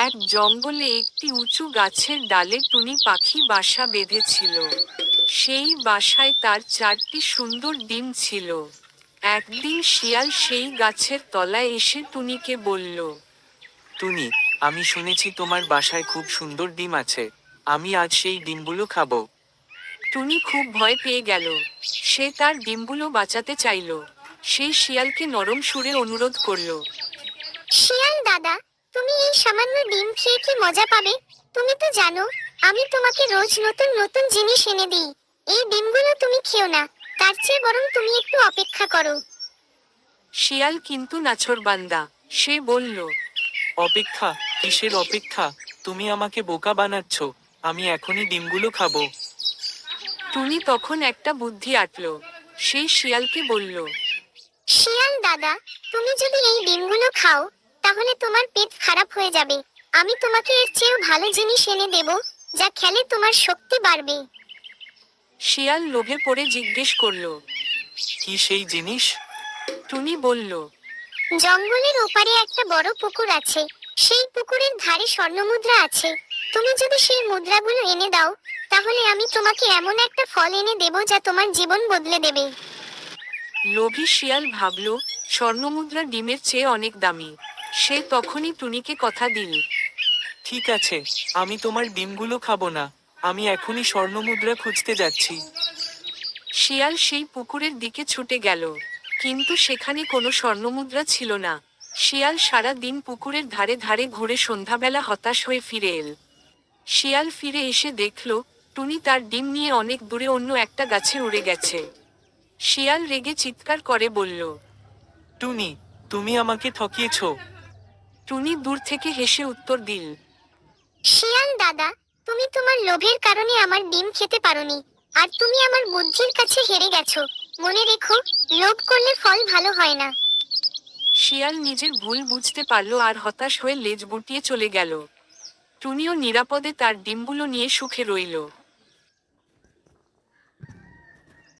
এক জঙ্গলে একটি উঁচু গাছের ডালে টুনি পাখি বাসা বেঁধেছিল। সেই বাসায় তার 4টি সুন্দর ডিম ছিল। একদিন শিয়াল সেই গাছের তলায় এসে টুনিকে বলল, টুনি, আমি শুনেছি তোমার বাসায় খুব সুন্দর ডিম আছে। আমি আজ সেই ডিমগুলো খাবো। টুনি খুব ভয় পেয়ে গেল। সে তার ডিমগুলো বাঁচাতে চাইল। সে শিয়ালকে নরম সুরে অনুরোধ করল, শিয়াল দাদা, তুমি এই সামান্য ডিম খেয়ে কি মজা পাবে? তুমি তো জানো আমি তোমাকে রোজ নতুন নতুন জিনিস এনে দিই। এই ডিমগুলো তুমি খেও না, তার চেয়ে বরং তুমি একটু অপেক্ষা করো। শিয়াল কিন্তু নাছোড়বান্দা। সে বলল, অপেক্ষা? কিসের অপেক্ষা? তুমি আমাকে বোকা বানাচ্ছ। আমি এখনই ডিমগুলো খাবো। টুনি তখন একটা বুদ্ধি আঁটল। সে শিয়ালকে বলল, শিয়াল দাদা, তুমি যদি এই ডিমগুলো খাও তাহলে তোমার পেট খারাপ হয়ে যাবে। আমি তোমাকে এর চেয়েও ভালো জিনিস এনে দেব, যা খেলে তোমার শক্তি বাড়বে। শিয়াল লোভে পড়ে জিজ্ঞেস করল, কি সেই জিনিস? টুনি বলল, জঙ্গলের ওপারে একটা বড় পুকুর আছে। সেই পুকুরের ধারে স্বর্ণমুদ্রা আছে। তুমি যদি সেই মুদ্রাগুলো এনে দাও তাহলে আমি তোমাকে এমন একটা ফল এনে দেব যা তোমার জীবন বদলে দেবে। লোভী শিয়াল ভাবল, স্বর্ণমুদ্রা ডিমের চেয়ে অনেক দামি। সে তখনই টুনিকে কথা দিল। ঠিক আছে, আমি তোমার ডিমগুলো খাবো না। আমি এখনই স্বর্ণমুদ্রা খুঁজতে যাচ্ছি। শিয়াল সেই পুকুরের দিকে ছুটে গেল। কিন্তু সেখানে কোনো স্বর্ণমুদ্রা ছিল না। শিয়াল সারা দিন পুকুরের ধারে ধারে ঘুরে সন্ধ্যাবেলা হতাশ হয়ে ফিরে এল। শিয়াল ফিরে এসে দেখল, টুনি তার ডিম নিয়ে অনেক দূরে অন্য একটা গাছে উড়ে গেছে। শিয়াল রেগে চিৎকার করে বলল, টুনি, তুমি আমাকে ঠকিয়েছ। টুনি দূর থেকে হেসে উত্তর দিল, শিয়াল দাদা, তুমি তোমার লোভের কারণে আমার ডিম খেতে পারোনি, আর তুমি আমার বুদ্ধির কাছে হেরে গেছো। মনে রেখো, লোভ করলে ফল ভালো হয় না। শিয়াল নিজের ভুল বুঝতে পারল আর হতাশ হয়ে লেজ গুটিয়ে চলে গেল। টুনিও নিরাপদে তার ডিমগুলো নিয়ে সুখে রইল।